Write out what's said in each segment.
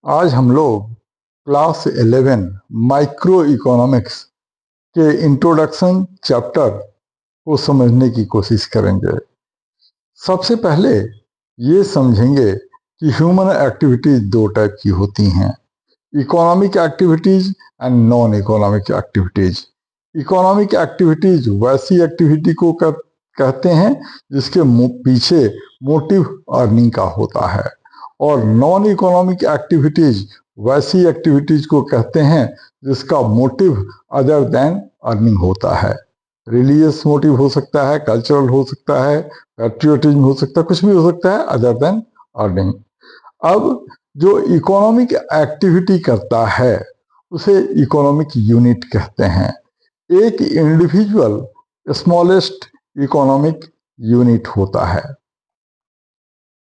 आज हम लोग क्लास 11 माइक्रो इकोनॉमिक्स के इंट्रोडक्शन चैप्टर को समझने की कोशिश करेंगे। सबसे पहले ये समझेंगे कि ह्यूमन एक्टिविटीज दो टाइप की होती हैं, economic activities and non economic activities. Economic activities वैसी एक्टिविटी को कहते हैं जिसके पीछे मोटिव अर्निंग का होता है, और नॉन इकोनॉमिक एक्टिविटीज वैसी एक्टिविटीज को कहते हैं जिसका मोटिव अदर देन अर्निंग होता है। रिलीजियस मोटिव हो सकता है, कल्चरल हो सकता है, पैट्रियोटिज्म हो सकता है, कुछ भी हो सकता है अदर देन अर्निंग। अब जो इकोनॉमिक एक्टिविटी करता है उसे इकोनॉमिक यूनिट कहते हैं। एक इंडिविजुअल स्मॉलेस्ट इकोनॉमिक यूनिट होता है।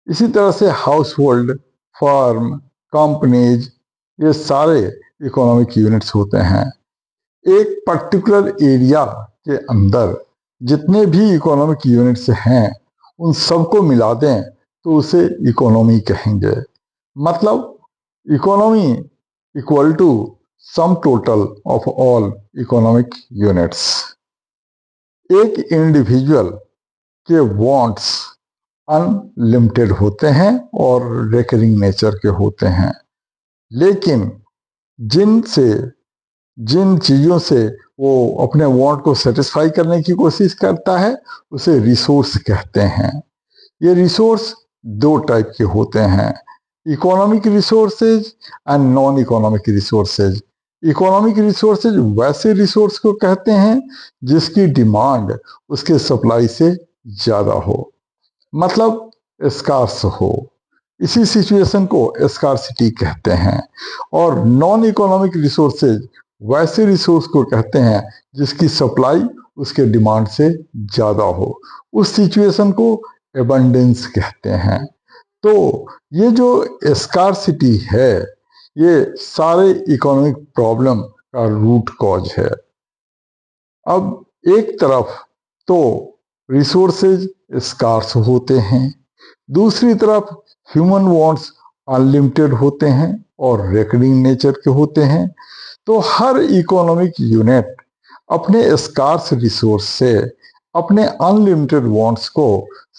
इसी तरह से हाउस होल्ड, फर्म, कंपनीज, ये सारे इकोनॉमिक यूनिट्स होते हैं। एक पर्टिकुलर एरिया के अंदर जितने भी इकोनॉमिक यूनिट्स हैं उन सबको मिला दें तो उसे इकोनॉमी कहेंगे। मतलब economy equal to sum total of all economic units. एक इंडिविजुअल के वांट्स अनलिमिटेड होते हैं और रेकरिंग नेचर के होते हैं, लेकिन जिन चीज़ों से वो अपने वांट को सेटिस्फाई करने की कोशिश करता है उसे रिसोर्स कहते हैं। ये रिसोर्स दो टाइप के होते हैं, economic resources and non economic resources. Economic resources वैसे रिसोर्स को कहते हैं जिसकी डिमांड उसके सप्लाई से ज़्यादा हो, मतलब स्कार्स हो। इसी सिचुएशन को स्कार्सिटी कहते हैं। और नॉन इकोनॉमिक रिसोर्सेज वैसे रिसोर्स को कहते हैं जिसकी सप्लाई उसके डिमांड से ज़्यादा हो, उस सिचुएशन को एबंडेंस कहते हैं। तो ये जो स्कार्सिटी है ये सारे इकोनॉमिक प्रॉब्लम का रूट कॉज है। अब एक तरफ तो रिसोर्सेज स्कार्स होते हैं, दूसरी तरफ ह्यूमन वांट्स अनलिमिटेड होते हैं और रेकरिंग नेचर के होते हैं। तो हर इकोनॉमिक यूनिट अपने स्कार्स रिसोर्स से अपने अनलिमिटेड वांट्स को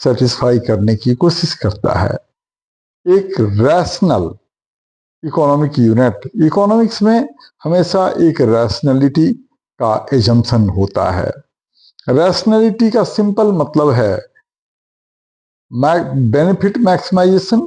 सेटिस्फाई करने की कोशिश करता है। एक रैशनल इकोनॉमिक यूनिट, इकोनॉमिक्स में हमेशा एक रैशनलिटी का एजम्पशन होता है। रैशनलिटी का सिंपल मतलब है बेनिफिट मैक्सिमाइजेशन